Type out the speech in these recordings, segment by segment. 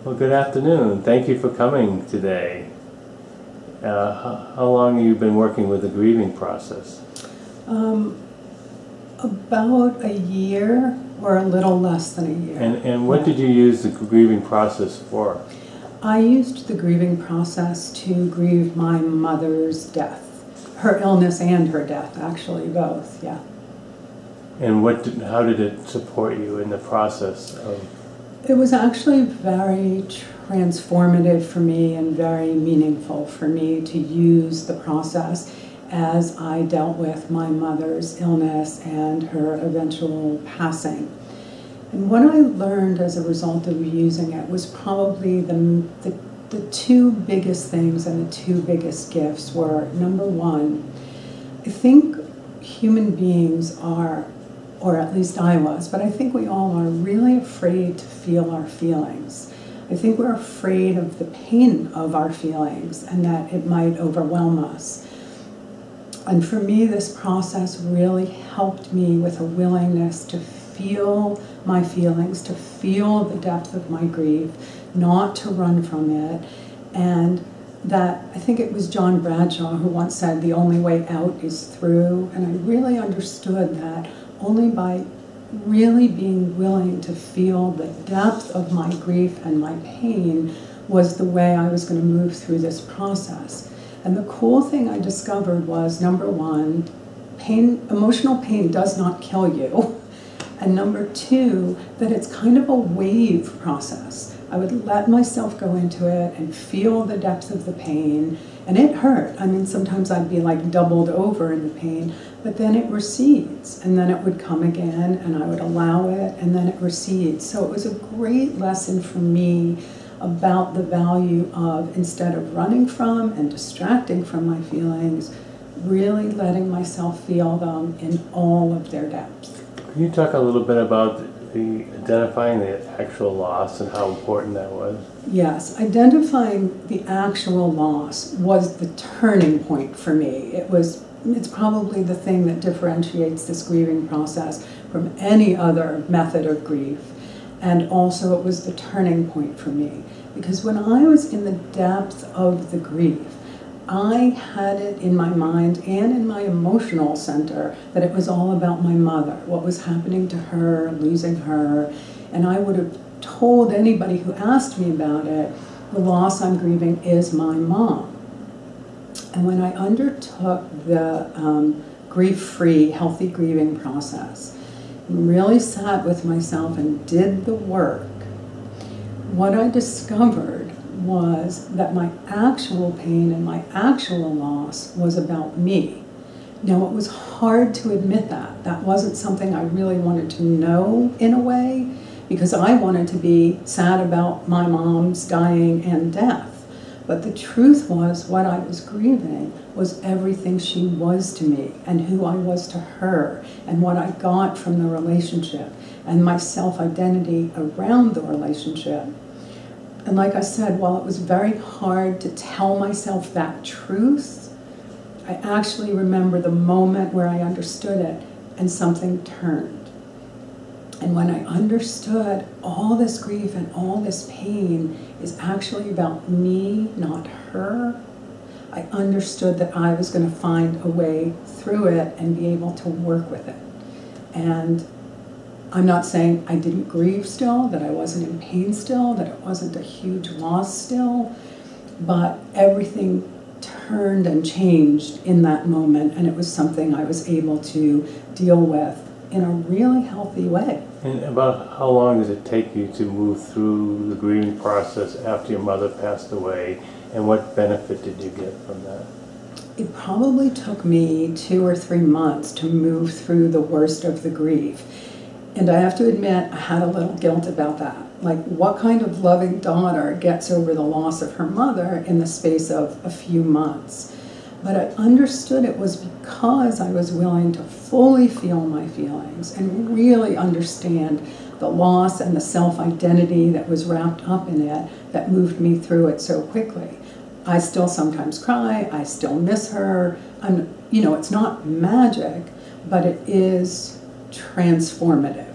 Well, good afternoon. Thank you for coming today. How long have you been working with the grieving process? About a year, or a little less than a year. And what did you use the grieving process for? I used the grieving process to grieve my mother's death. Her illness and her death, actually, both, yeah. And how did it support you in the process of? It was actually very transformative for me and very meaningful for me to use the process as I dealt with my mother's illness and her eventual passing. And what I learned as a result of using it was probably the two biggest things and the two biggest gifts were, number one, I think human beings are, or at least I was, but I think we all are really afraid to feel our feelings. I think we're afraid of the pain of our feelings and that it might overwhelm us. And for me, this process really helped me with a willingness to feel my feelings, to feel the depth of my grief, not to run from it. And that, I think it was John Bradshaw who once said, the only way out is through. And I really understood that only by really being willing to feel the depth of my grief and my pain was the way I was going to move through this process. And the cool thing I discovered was, number one, emotional pain does not kill you. And number two, that it's kind of a wave process. I would let myself go into it and feel the depth of the pain, and it hurt. I mean, sometimes I'd be like doubled over in the pain, but then it recedes, and then it would come again, and I would allow it, and then it recedes. So it was a great lesson for me about the value of, instead of running from and distracting from my feelings, really letting myself feel them in all of their depths. Can you talk a little bit about identifying the actual loss and how important that was? Yes, identifying the actual loss was the turning point for me. It's probably the thing that differentiates this grieving process from any other method of grief. And also it was the turning point for me. Because when I was in the depth of the grief, I had it in my mind and in my emotional center that it was all about my mother, what was happening to her, losing her. And I would have told anybody who asked me about it, the loss I'm grieving is my mom. And when I undertook the grief-free, healthy grieving process, and really sat with myself and did the work, what I discovered was that my actual pain and my actual loss was about me. Now, it was hard to admit that. That wasn't something I really wanted to know in a way, because I wanted to be sad about my mom's dying and death. But the truth was, what I was grieving was everything she was to me and who I was to her and what I got from the relationship and my self-identity around the relationship. And like I said, while it was very hard to tell myself that truth, I actually remember the moment where I understood it and something turned. And when I understood all this grief and all this pain is actually about me, not her, I understood that I was going to find a way through it and be able to work with it. And I'm not saying I didn't grieve still, that I wasn't in pain still, that it wasn't a huge loss still, but everything turned and changed in that moment, and it was something I was able to deal with in a really healthy way. And about how long does it take you to move through the grieving process after your mother passed away, and what benefit did you get from that? It probably took me 2 or 3 months to move through the worst of the grief. And I have to admit, I had a little guilt about that. Like, what kind of loving daughter gets over the loss of her mother in the space of a few months? But I understood it was because I was willing to fully feel my feelings and really understand the loss and the self-identity that was wrapped up in it that moved me through it so quickly. I still sometimes cry, I still miss her. It's not magic, but it is transformative.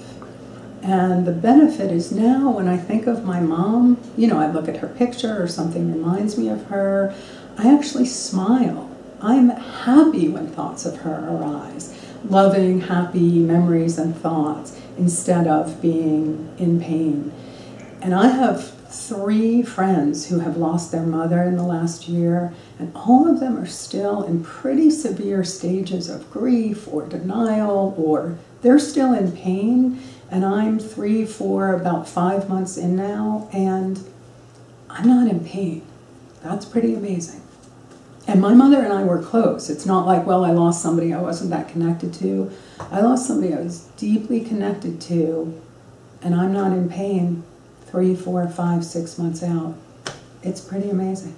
And the benefit is now when I think of my mom, you know, I look at her picture or something reminds me of her, I actually smile. I'm happy when thoughts of her arise. Loving, happy memories and thoughts instead of being in pain. And I have 3 friends who have lost their mother in the last year, and all of them are still in pretty severe stages of grief or denial, or they're still in pain. And I'm 3, 4, about 5 months in now, and I'm not in pain. That's pretty amazing. And my mother and I were close. It's not like, well, I lost somebody I wasn't that connected to. I lost somebody I was deeply connected to, and I'm not in pain 3, 4, 5, 6 months out. It's pretty amazing.